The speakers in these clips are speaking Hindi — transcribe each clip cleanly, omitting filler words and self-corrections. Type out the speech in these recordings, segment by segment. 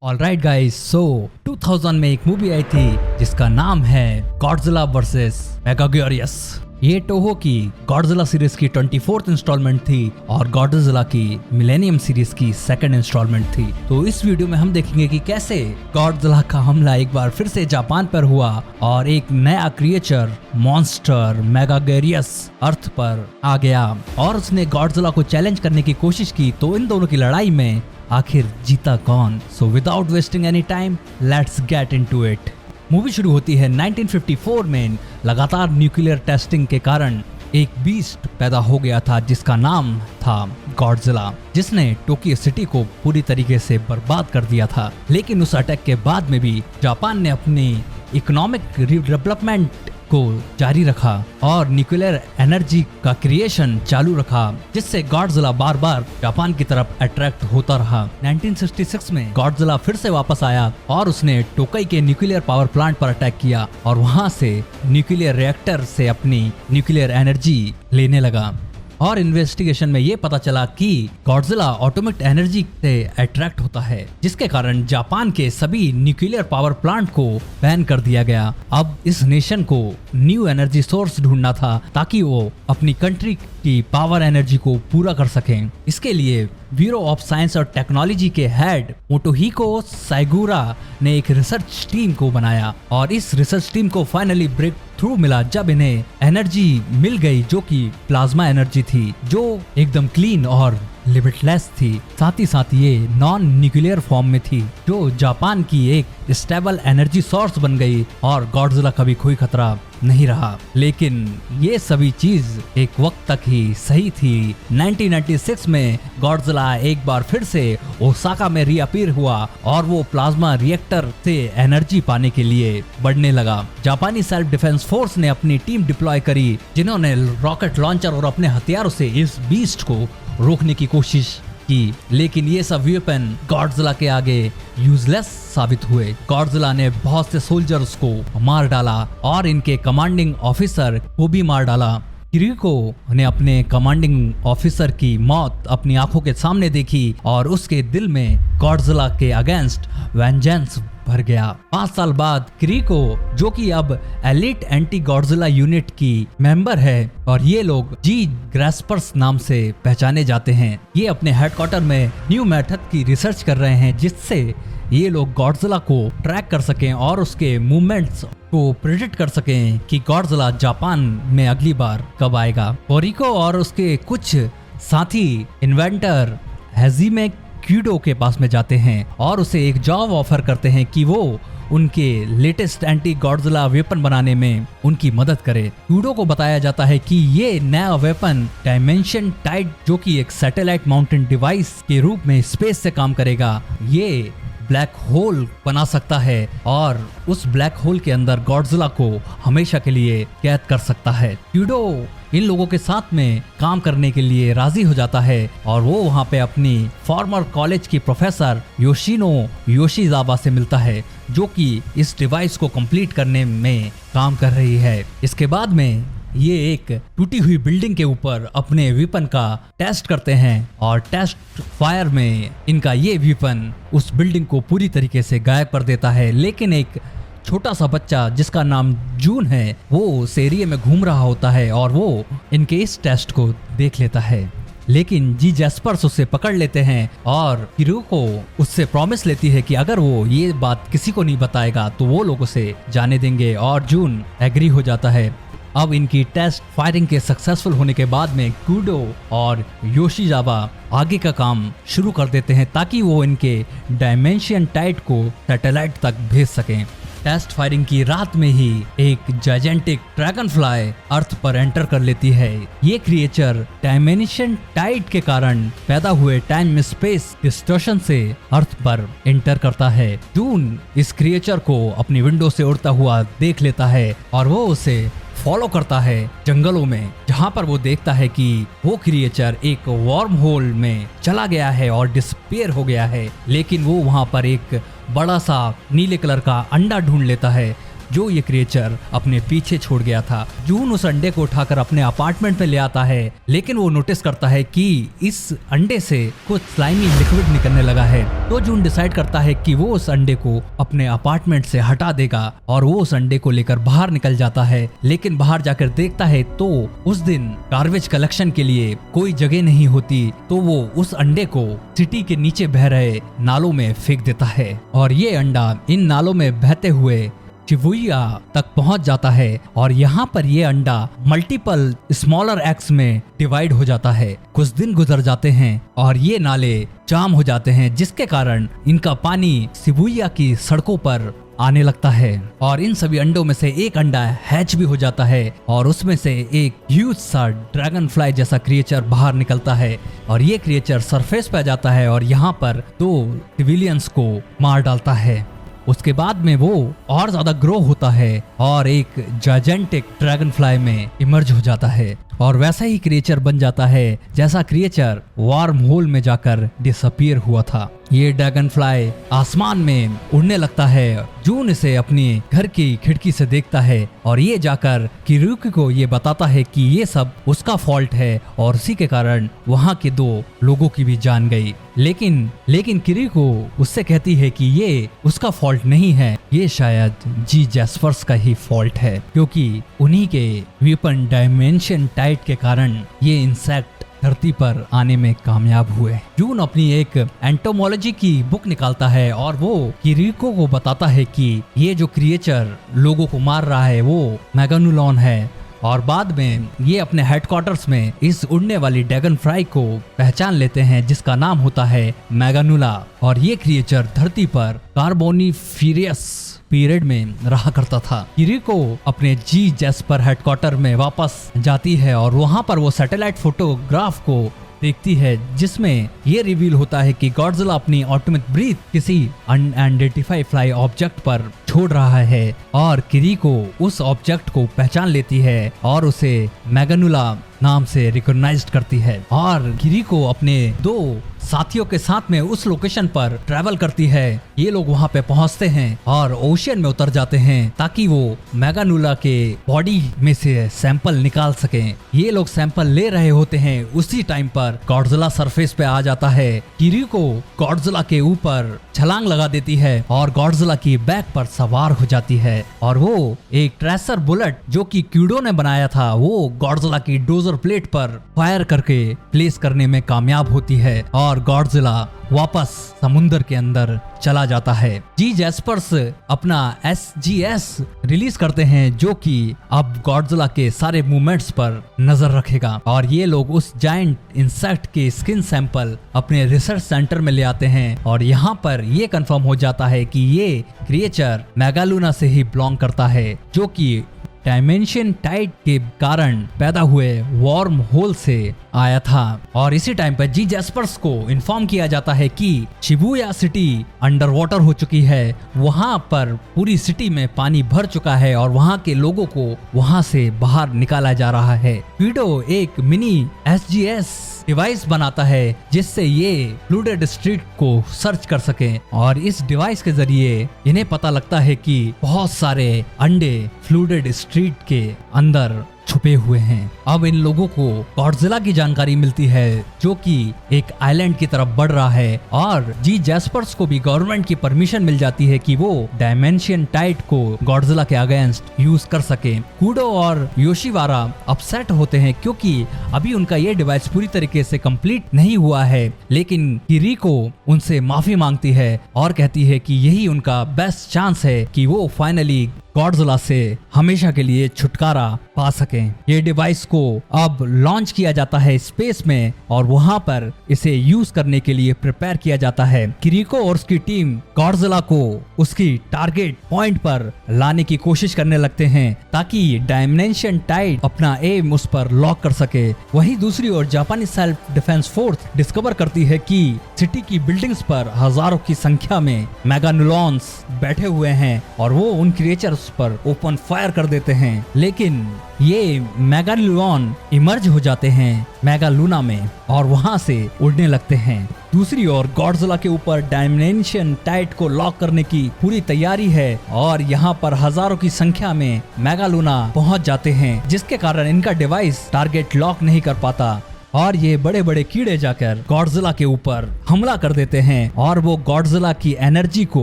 ऑलराइट गाइस, सो 2000 में एक मूवी आई थी जिसका नाम है गॉडजिला वर्सेस मेगागोरियस। ये टोहो की गॉडजिला सीरीज की 24th इंस्टॉलमेंट थी और गॉडजिला की मिलेनियम सीरीज की सेकंड इंस्टॉलमेंट थी। तो इस वीडियो में हम देखेंगे कि कैसे गॉडजिला का हमला एक बार फिर से जापान पर हुआ और एक नया क्रिएचर मॉन्स्टर मेगागोरियस अर्थ पर आ गया और उसने गॉडजिला को चैलेंज करने की कोशिश की। तो इन दोनों की लड़ाई में आखिर जीता कौन? So without wasting any time let's get into it. Movie शुरू होती है 1954 में। लगातार न्यूक्लियर टेस्टिंग के कारण एक बीस्ट पैदा हो गया था जिसका नाम था गॉडजिला, जिसने टोक्यो सिटी को पूरी तरीके से बर्बाद कर दिया था। लेकिन उस अटैक के बाद में भी जापान ने अपनी इकोनॉमिक डेवलपमेंट को जारी रखा और न्यूक्लियर एनर्जी का क्रिएशन चालू रखा, जिससे गॉडजिला बार बार जापान की तरफ अट्रैक्ट होता रहा। 1966 में गॉडजिला फिर से वापस आया और उसने टोकाई के न्यूक्लियर पावर प्लांट पर अटैक किया और वहां से न्यूक्लियर रिएक्टर से अपनी न्यूक्लियर एनर्जी लेने लगा। और इन्वेस्टिगेशन में ये पता चला कि गॉडजिला एटॉमिक एनर्जी से अट्रैक्ट होता है, जिसके कारण जापान के सभी न्यूक्लियर पावर प्लांट को बैन कर दिया गया। अब इस नेशन को न्यू एनर्जी सोर्स ढूंढना था ताकि वो अपनी कंट्री की पावर एनर्जी को पूरा कर सकें। इसके लिए ब्यूरो ऑफ साइंस और टेक्नोलॉजी के हेड मोटोहिको साइगुरा ने एक रिसर्च टीम को बनाया और इस रिसर्च टीम को फाइनली ब्रेक थ्रू मिला जब इन्हें एनर्जी मिल गई जो कि प्लाज्मा एनर्जी थी, जो एकदम क्लीन और लिमिटलेस थी। साथ ही साथ ये नॉन न्यूक्लियर फॉर्म में थी, जो जापान की एक स्टेबल एनर्जी सोर्स बन गई और गॉडजिला का भी कोई खतरा नहीं रहा। लेकिन ये सभी चीज एक वक्त तक ही सही थी। 1996 में गॉडजिला एक बार फिर से ओसाका में रीअपीयर हुआ और वो प्लाज्मा रिएक्टर से एनर्जी पाने के लिए बढ़ने लगा। जापानी सेल्फ डिफेंस फोर्स ने अपनी टीम डिप्लॉय करी, जिन्होंने रॉकेट लॉन्चर और अपने हथियारों से इस बीस्ट को रोकने की कोशिश की। लेकिन ये सब वेपन गॉडजिला के आगे यूजलेस साबित हुए। गॉडजिला ने बहुत से सोल्जर्स को मार डाला और इनके कमांडिंग ऑफिसर को भी मार डाला। किरिको ने अपने कमांडिंग ऑफिसर की मौत अपनी आंखों के सामने देखी और उसके दिल में गॉडजिला के अगेंस्ट वेंजेंस भर गया। 5 साल बाद किरिको, जो कि अब एलिट एंटी गॉडजिला यूनिट की मेंबर है और ये लोग जी ग्रेस्पर्स नाम से पहचाने जाते हैं, ये अपने हेडक्वार्टर में न्यू मेथड की रिसर्च कर रहे हैं जिससे ये लोग गॉडजिला को ट्रैक कर सकें और उसके मूवमेंट्स को प्रेडिक्ट कर सकें कि गॉडजिला जापान में अगली बार कब आएगा। कोरिको और उसके कुछ साथी इन्वेंटर हेजिमे क्यूडो के पास में जाते हैं और उसे एक जॉब ऑफर करते हैं कि वो उनके लेटेस्ट एंटी गॉडजिला वेपन बनाने में उनकी मदद करे। क्यूडो को बताया जाता है कि ये नया वेपन डायमेंशन टाइड, जो कि एक सैटेलाइट माउंटेन डिवाइस के रूप में स्पेस से काम करेगा, ये ब्लैक होल बना सकता है और उस ब्लैक होल के अंदर गॉडजिला को हमेशा के लिए कैद कर सकता है। क्यूडो इन लोगों के साथ में काम करने के लिए राजी हो जाता है और वो वहाँ पे अपनी फॉर्मर कॉलेज की प्रोफेसर योशिनो योशिजावा से मिलता है, जो कि इस डिवाइस को कंप्लीट करने में काम कर रही है। इसके बाद में ये एक टूटी हुई बिल्डिंग के ऊपर अपने वेपन का टेस्ट करते हैं और टेस्ट फायर में इनका ये वेपन उस बिल्डिंग को पूरी तरीके से गायब कर देता है। लेकिन एक छोटा सा बच्चा जिसका नाम जून है, वो उस एरिया में घूम रहा होता है और वो इनके इस टेस्ट को देख लेता है। लेकिन जी जैस्पर्स उसे पकड़ लेते हैं और किरिको उससे प्रॉमिस लेती है कि अगर वो ये बात किसी को नहीं बताएगा तो वो लोग उसे जाने देंगे और जून एग्री हो जाता है। अब इनकी टेस्ट फायरिंग के सक्सेसफुल होने के बाद में क्यूडो और योशिजावा आगे का काम शुरू कर देते हैं ताकि वो इनके डायमेंशन टाइड को सैटेलाइट तक भेज सकें। टेस्ट फायरिंग की रात में ही एक जायजेंटिक ड्रैगन फ्लाई अर्थ पर एंटर कर लेती है। ये क्रिएचर डायमेंशन टाइड के कारण पैदा हुए टाइम स्पेस डिस्टॉर्शन से अर्थ पर एंटर करता है। जून इस क्रिएचर को अपनी विंडो से उड़ता हुआ देख लेता है और वो उसे फॉलो करता है जंगलों में, जहां पर वो देखता है कि वो क्रिएचर एक वार्म होल में चला गया है और डिसअपीयर हो गया है। लेकिन वो वहां पर एक बड़ा सा नीले कलर का अंडा ढूंढ लेता है जो ये क्रिएचर अपने पीछे छोड़ गया था। जून उस अंडे को उठाकर अपने अपार्टमेंट में ले आता है, लेकिन वो नोटिस करता है कि इस अंडे से कुछ स्लाइमी लिक्विड निकलने लगा है। तो जून डिसाइड करता है कि वो उस अंडे को अपने अपार्टमेंट से हटा देगा और वो उस अंडे को लेकर बाहर निकल जाता है। लेकिन बाहर जाकर देखता है तो उस दिन गार्बेज कलेक्शन के लिए कोई जगह नहीं होती, तो वो उस अंडे को सिटी के नीचे बह रहे नालों में फेंक देता है और ये अंडा इन नालों में बहते हुए शिबुया तक पहुंच जाता है और यहाँ पर ये अंडा मल्टीपल स्मॉलर एक्स में डिवाइड हो जाता है। कुछ दिन गुजर जाते हैं और ये नाले जाम हो जाते हैं, जिसके कारण इनका पानी शिबुया की सड़कों पर आने लगता है और इन सभी अंडों में से एक अंडा हैच भी हो जाता है और उसमें से एक ह्यूज सा ड्रैगन फ्लाई जैसा क्रिएचर बाहर निकलता है और ये क्रिएचर सरफेस पे आ जाता है और यहाँ पर 2 सिविलियंस को मार डालता है। उसके बाद में वो और ज्यादा ग्रो होता है और एक जायजेंटिक ड्रैगन फ्लाई में इमर्ज हो जाता है और वैसा ही क्रिएचर बन जाता है जैसा क्रिएचर वार्म होल में जाकर डिसअपीयर हुआ था। ये ड्रैगन फ्लाई आसमान में उड़ने लगता है। जून इसे अपने घर की खिड़की से देखता है और ये जाकर किरीको को ये बताता है कि ये सब उसका फॉल्ट है और उसी के कारण वहाँ के 2 लोगों की भी जान गई। लेकिन किरीको उससे कहती है कि ये उसका फॉल्ट नहीं है, ये शायद जी जैस्पर्स का ही फॉल्ट है, क्योंकि उन्हीं के वेपन डायमेंशन टाइट के कारण ये इंसेक्ट धरती पर आने में कामयाब हुए। जून अपनी एक एंटोमोलॉजी की बुक निकालता है और वो किरीको को बताता है कि ये जो क्रिएचर लोगों को मार रहा है वो मेगानुलॉन है और बाद में ये अपने हेडक्वार्टर्स में इस उड़ने वाली ड्रैगन फ्लाई को पहचान लेते हैं जिसका नाम होता है मेगानुला और ये क्रिएचर धरती पर कार्बोनिफेरस पीरियड में रहा करता था। किरीको अपने जी जैस्पर हेडक्वार्टर में वापस जाती है और वहां पर वो सैटेलाइट फोटोग्राफ को देखती है जिसमें ये रिवील होता है कि गॉडजिला अपनी ऑटोमेटिक ब्रीथ किसी अनआइडेंटिफाइड फ्लाई ऑब्जेक्ट पर छोड़ रहा है और किरीको उस ऑब्जेक्ट को पहचान लेती है और उसे मेगानुला नाम से रिकॉग्नाइज्ड करती है और किरीको अपने 2 साथियों के साथ में उस लोकेशन पर ट्रैवल करती है। ये लोग वहां पे पहुंचते हैं और ओशियन में उतर जाते हैं ताकि वो मेगानुला के बॉडी में से सैंपल निकाल सकें। ये लोग सैंपल ले रहे होते हैं, उसी टाइम पर गॉडजिला सरफेस पे आ जाता है। किरीको गॉडजिला के ऊपर छलांग लगा देती है और गॉडजिला की बैक पर सवार हो जाती है और वो एक ट्रेसर बुलेट जो कि क्यूडो ने बनाया था वो गॉडजिला की डोजर प्लेट पर फायर करके प्लेस करने में कामयाब होती है और गॉडजिला वापस समुंदर के अंदर चला जाता है। जी जैस्पर्स अपना SGS रिलीज करते हैं जो कि अब गॉडजिला के सारे मूवमेंट्स पर नजर रखेगा और ये लोग उस जायंट इंसेक्ट के स्किन सैंपल अपने रिसर्च सेंटर में ले आते हैं और यहाँ पर ये कंफर्म हो जाता है कि ये क्रिएचर मेगालुना से ही बिलोंग करता है जो कि डायमेंशन टाइट के कारण पैदा हुए वार्म होल से आया था और इसी टाइम पर जी जैस्पर्स को इन्फॉर्म किया जाता है कि शिबुया सिटी अंडर वाटर हो चुकी है। वहां पर पूरी सिटी में पानी भर चुका है और वहां के लोगों को वहां से बाहर निकाला जा रहा है। क्यूडो एक मिनी SGS डिवाइस बनाता है जिससे ये फ्लूडेड स्ट्रीट को सर्च कर सके और इस डिवाइस के जरिए इन्हें पता लगता है कि बहुत सारे अंडे फ्लूडेड स्ट्रीट के अंदर छुपे हुए हैं। अब इन लोगों को गॉडजिला की जानकारी मिलती है जो कि एक आइलैंड की तरफ बढ़ रहा है और जी जैस्पर्स को भी गवर्नमेंट की परमिशन मिल जाती है कि वो डायमेंशन टाइट को गॉडजिला के अगेंस्ट यूज कर सके। कूडो और योशिवारा अपसेट होते हैं क्योंकि अभी उनका ये डिवाइस पूरी तरीके से कंप्लीट नहीं हुआ है, लेकिन किरीको उनसे माफी मांगती है और कहती है कि यही उनका बेस्ट चांस है कि वो फाइनली गॉडजिला से हमेशा के लिए छुटकारा पा सकें। ये डिवाइस को अब लॉन्च किया जाता है स्पेस में और वहां पर इसे यूज करने के लिए प्रिपेयर किया जाता है। किरीको और उसकी टीम गॉडजिला को उसकी टारगेट पॉइंट पर लाने की कोशिश करने लगते हैं ताकि डायमेंशन टाइड अपना एम उस पर लॉक कर सके। वहीं दूसरी ओर जापानी सेल्फ डिफेंस फोर्स डिस्कवर करती है कि सिटी की बिल्डिंग्स पर हजारों की संख्या में मेगानुलॉन्स बैठे हुए हैं और वो उन क्रिएचर्स फोर्स पर ओपन फायर कर देते हैं, लेकिन ये मेगालुन इमर्ज हो जाते हैं मेगालुना में और वहां से उड़ने लगते हैं। दूसरी ओर गॉडजिला के ऊपर डायमेंशन टाइड को लॉक करने की पूरी तैयारी है और यहाँ पर हजारों की संख्या में मेगालुना पहुंच जाते हैं, जिसके कारण इनका डिवाइस टारगेट लॉक नहीं कर पाता और ये बड़े बड़े कीड़े जाकर गॉडजिला के ऊपर हमला कर देते हैं और वो गॉडजिला की एनर्जी को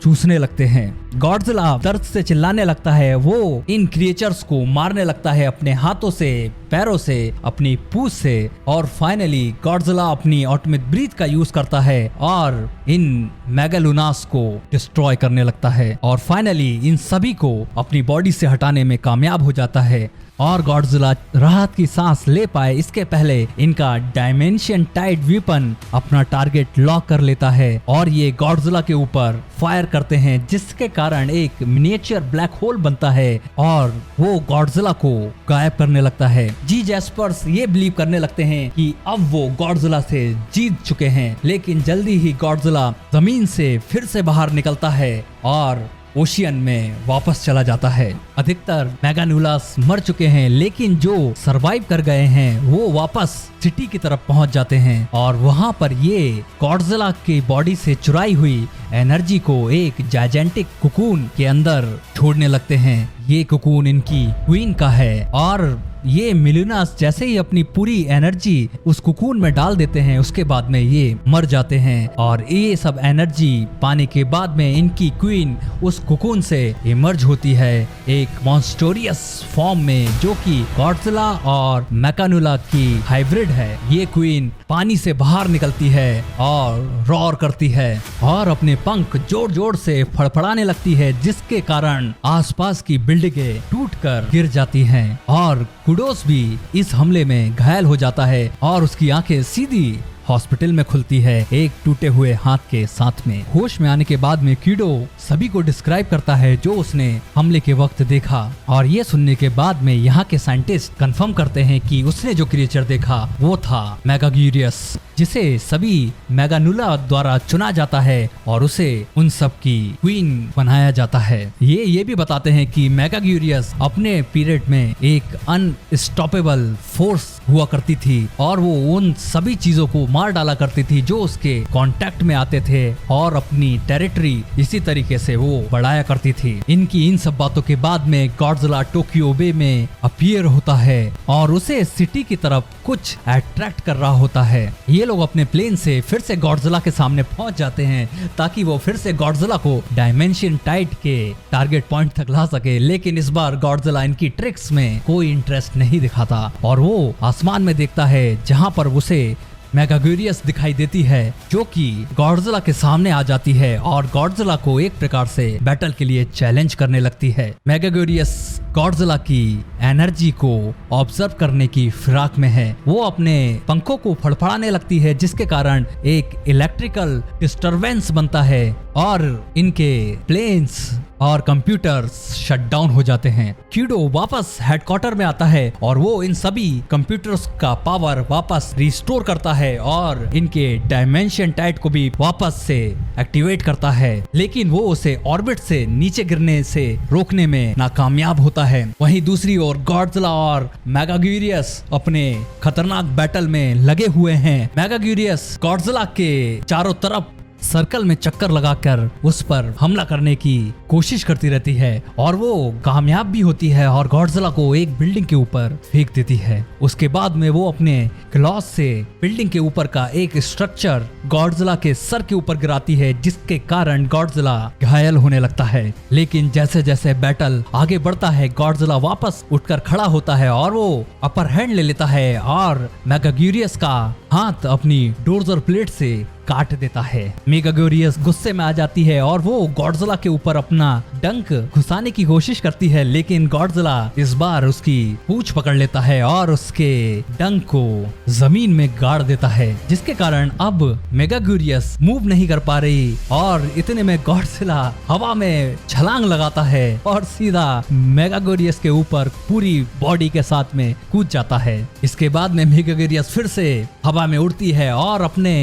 चूसने लगते हैं। गॉडजिला दर्द से चिल्लाने लगता है, वो इन क्रिएचर्स को मारने लगता है अपने हाथों से, पैरों से, अपनी पूंछ से और फाइनली गॉडजिला अपनी ऑटोमेटिक ब्रीथ का यूज करता है और इन मेगालुनास को डिस्ट्रॉय करने लगता है और फाइनली इन सभी को अपनी बॉडी से हटाने में कामयाब हो जाता है और गॉडजिला राहत की सांस ले पाए इसके पहले इनका डायमेंशन टाइड वेपन अपना टारगेट लॉक कर लेता है और ये गॉडजिला के ऊपर फायर करते हैं, जिसके कारण एक मिनिएचर ब्लैक होल बनता है और वो गॉडजिला को गायब करने लगता है। जी जैस्पर्स ये बिलीव करने लगते हैं कि अब वो गॉडजिला से जीत चुके हैं, लेकिन जल्दी ही गॉडजिला जमीन से फिर से बाहर निकलता है और ओशियन में वापस चला जाता है। अधिकतर मेगानुलास मर चुके हैं, लेकिन जो सरवाइव कर गए हैं वो वापस सिटी की तरफ पहुंच जाते हैं और वहां पर ये गॉडजिला की बॉडी से चुराई हुई एनर्जी को एक जायजेंटिक कुकून के अंदर छोड़ने लगते हैं। ये कुकून इनकी क्वीन का है और ये मिलुनास जैसे ही अपनी पूरी एनर्जी उस कुकून में डाल देते हैं, उसके बाद में ये मर जाते हैं और ये सब एनर्जी पाने के बाद में इनकी क्वीन उस कुकून से इमर्ज होती है एक मॉन्स्टोरियस फॉर्म में, जो कि गॉडजिला और मेगानुला की हाइब्रिड है। ये क्वीन पानी से बाहर निकलती है और रॉर करती है और अपने पंख जोर जोर से फड़फड़ाने लगती है, जिसके कारण आसपास की बिल्डिंगें टूटकर गिर जाती हैं और कुडोस भी इस हमले में घायल हो जाता है और उसकी आंखें सीधी हॉस्पिटल में खुलती है एक टूटे हुए हाथ के साथ में। होश में आने के बाद में कीडो सभी को डिस्क्राइब करता है जो उसने हमले के वक्त देखा और ये सुनने के बाद में यहाँ के साइंटिस्ट कंफर्म करते हैं कि उसने जो क्रिएचर देखा वो था मेगाग्यूरियस, जिसे सभी मेगानुला द्वारा चुना जाता है और उसे उन सब की क्वीन बनाया जाता है। ये भी बताते हैं कि मेगाग्यूरियस अपने पीरियड में एक अनस्टॉपेबल फोर्स हुआ करती थी और वो उन सभी चीजों को मार डाला करती थी जो उसके कांटेक्ट में आते थे और अपनी टेरिटरी इसी तरीके से वो बढ़ाया करती थी। इनकी इन सब बातों के बाद में गॉडजिला टोक्यो बे में अपीयर होता है और उसे सिटी की तरफ कुछ अट्रैक्ट कर रहा होता है। ये लोग अपने प्लेन से फिर से गॉडजिला के सामने पहुंच जाते हैं ताकि वो फिर से गॉडजिला को डायमेंशन टाइड के टारगेट पॉइंट तक ला सके, लेकिन इस बार गॉडजिला इनकी ट्रिक्स में कोई इंटरेस्ट नहीं दिखाता और वो आसमान में देखता है जहां पर उसे मेगाग्यूरियस दिखाई देती है जो कि गॉडजिला के सामने आ जाती है और गॉडजिला को एक प्रकार से बैटल के लिए चैलेंज करने लगती है। मेगाग्यूरियस गॉडजिला की एनर्जी को ऑब्जर्व करने की फिराक में है। वो अपने पंखों को फड़फड़ाने लगती है जिसके कारण एक इलेक्ट्रिकल डिस्टरबेंस बनता है और इनके प्लेन्स और कंप्यूटर्स शट डाउन हो जाते हैं। कीडो वापस हेडक्वार्टर में आता है और वो इन सभी कंप्यूटर्स का पावर वापस रिस्टोर करता है और इनके डायमेंशन टाइड को भी वापस से एक्टिवेट करता है, लेकिन वो उसे ऑर्बिट से नीचे गिरने से रोकने में नाकामयाब होता है। वहीं दूसरी ओर गॉडजिला और मेगाग्यूरियस अपने खतरनाक बैटल में लगे हुए हैं। मेगाग्यूरियस गॉडजिला के चारों तरफ सर्कल में चक्कर लगाकर उस पर हमला करने की कोशिश करती रहती है और वो कामयाब भी होती है और गॉडजिला को एक बिल्डिंग के ऊपर फेंक देती है। उसके बाद में वो अपने क्लॉस से बिल्डिंग के ऊपर का एक स्ट्रक्चर गॉडजिला के सर के ऊपर गिराती है, जिसके कारण गॉडजिला घायल होने लगता है। लेकिन जैसे जैसे बैटल आगे बढ़ता है गॉडजिला वापस उठकर खड़ा होता है और वो अपर हैंड ले लेता है और मेगाग्यूरियस का हाथ अपनी डोर्जर प्लेट से काट देता है। मेगाग्यूरियस गुस्से में आ जाती है और वो गॉडजिला के ऊपर अपना डंक घुसाने की कोशिश करती है, लेकिन गॉडजिला इस बार उसकी पूंछ पकड़ लेता है और उसके डंक को जमीन में गाड़ देता है, जिसके कारण अब मेगाग्यूरियस मूव नहीं कर पा रही और इतने में गॉडजिला हवा में छलांग लगाता है और सीधा मेगाग्यूरियस के ऊपर पूरी बॉडी के साथ में कूद जाता है। इसके बाद में मेगाग्यूरियस फिर से हवा में उड़ती है और अपने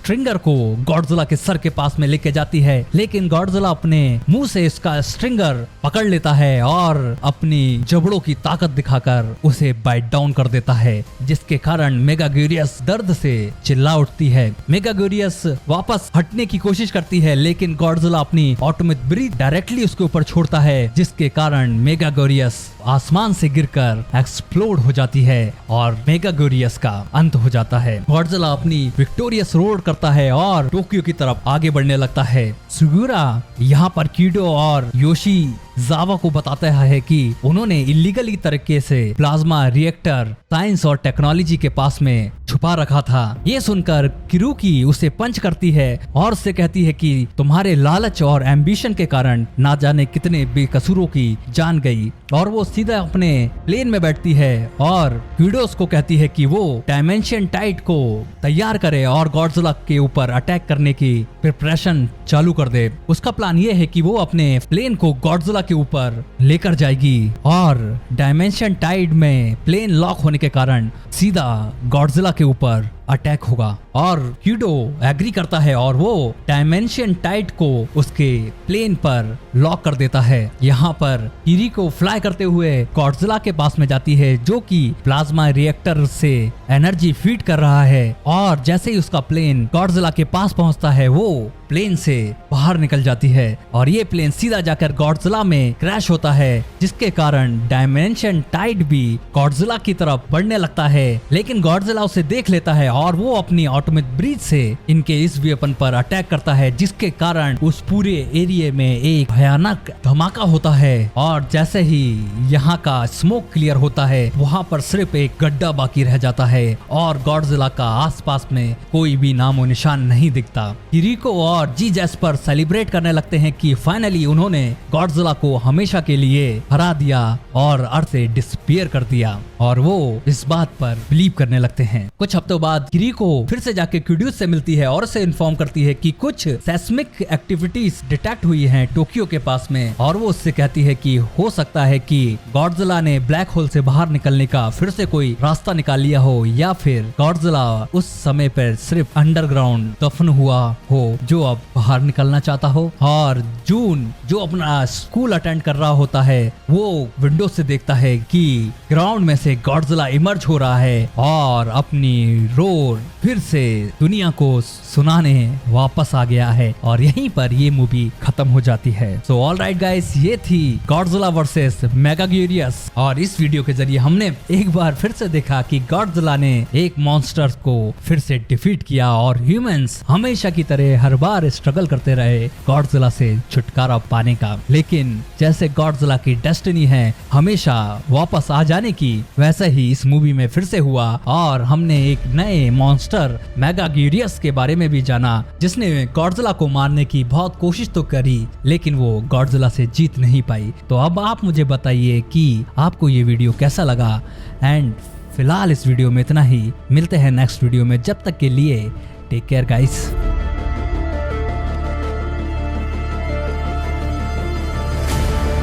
स्ट्रिंगर को गॉडजिला के सर के पास में लेके जाती है, लेकिन गॉडजिला अपने मुंह से इसका स्ट्रिंगर पकड़ लेता है और अपनी जबड़ों की ताकत दिखाकर उसे बाइट डाउन कर देता है, जिसके कारण मेगाग्यूरियस दर्द से चिल्ला उठती है। मेगाग्यूरियस वापस हटने की कोशिश करती है, लेकिन गॉडजिला अपनी ऑटोमेटिक ब्रीथ डायरेक्टली उसके ऊपर छोड़ता है, जिसके कारण मेगाग्यूरियस आसमान से गिरकर एक्सप्लोड हो जाती है और मेगाग्यूरियस का अंत हो जाता है। गॉडजिला अपनी विक्टोरियस रोड करता है और टोक्यो की तरफ आगे बढ़ने लगता है। सुगुरा यहाँ पर कीडो और योशी जावा को बताता है कि उन्होंने इलीगली तरीके से प्लाज्मा रिएक्टर साइंस और टेक्नोलॉजी के पास में छुपा रखा था। ये सुनकर किरुकी उसे पंच करती है और उससे कहती है कि तुम्हारे लालच और एम्बिशन के कारण ना जाने कितने बेकसूरों की जान गई, और वो सीधा अपने प्लेन में बैठती है और कीडोस को कहती है कि वो डायमेंशन टाइड को तैयार करे और गॉडजिला के ऊपर अटैक करने की प्रिपरेशन चालू कर दे। उसका प्लान ये है कि वो अपने प्लेन को गॉडजिला के ऊपर लेकर जाएगी और डायमेंशन टाइड में प्लेन लॉक होने के कारण सीधा गॉडजिला के ऊपर अटैक होगा। और कीडो एग्री करता है और वो डायमेंशन टाइड को उसके प्लेन पर लॉक कर देता है। यहाँ पर किरीको फ्लाई करते हुए गॉडजिला के पास में जाती है, जो कि प्लाज्मा रिएक्टर से एनर्जी फीड कर रहा है, और जैसे ही उसका प्लेन गॉडजिला के पास पहुंचता है वो प्लेन से बाहर निकल जाती है और ये प्लेन सीधा जाकर गॉडजिला में क्रैश होता है, जिसके कारण डायमेंशन टाइड भी गॉडजिला की तरफ बढ़ने लगता है। लेकिन गॉडजिला उसे देख लेता है और वो अपनी ऑटोमेटिक ब्रीथ से इनके इस वेपन पर अटैक करता है, जिसके कारण उस पूरे एरिया में एक भयानक धमाका होता है। और जैसे ही यहाँ का स्मोक क्लियर होता है, वहाँ पर सिर्फ एक गड्ढा बाकी रह जाता है और गॉडजिला का आसपास में कोई भी नामो निशान नहीं दिखता। किरीको और जी जैस्पर सेलिब्रेट करने लगते हैं कि फाइनली उन्होंने गॉडजिला को हमेशा के लिए हरा दिया और अर्थ से डिसअपीयर कर दिया, और वो इस बात पर बिलीव करने लगते हैं। कुछ हफ्तों बाद किरीको फिर से जाके क्यूड्यूस से मिलती है और उसे इन्फॉर्म करती है कि कुछ सेस्मिक एक्टिविटीज डिटेक्ट हुई हैं टोक्यो के पास में, और वो उससे कहती है कि हो सकता है कि गॉडजिला ने ब्लैक होल से बाहर निकलने का फिर से कोई रास्ता निकाल लिया हो, या फिर गॉडजिला उस समय पर सिर्फ अंडरग्राउंड दफन हुआ हो जो अब बाहर निकलना चाहता हो। और जून जो अपना स्कूल अटेंड कर रहा होता है, वो विंडो से देखता है कि ग्राउंड में से गॉडजिला इमर्ज हो रहा है और अपनी रोर फिर से दुनिया को सुनाने वापस आ गया है, और यहीं पर ये मूवी खत्म हो जाती है। सो ऑलराइट गाइस, ये थी गॉडजिला वर्सेस मेगाग्यूरियस, और इस वीडियो के जरिए हमने एक बार फिर से देखा कि गॉडजिला ने एक मॉन्स्टर को फिर से डिफीट किया और ह्यूमंस हमेशा की तरह हर बार स्ट्रगल करते रहे गॉडजिला से छुटकारा पाने का। लेकिन जैसे गॉडजिला की डेस्टिनी है हमेशा वापस आ जाने की, वैसे ही इस मूवी में फिर से हुआ और हमने एक नए मॉन्स्टर मेगाग्यूरियस के बारे में भी जाना, जिसने गॉडजिला को मारने की बहुत कोशिश तो करी, लेकिन वो गॉडजिला से जीत नहीं पाई। तो अब आप मुझे बताइए कि आपको ये वीडियो कैसा लगा। एंड फिलहाल इस वीडियो में इतना ही, मिलते हैं नेक्स्ट वीडियो में, जब तक के लिए टेक केयर गाइस।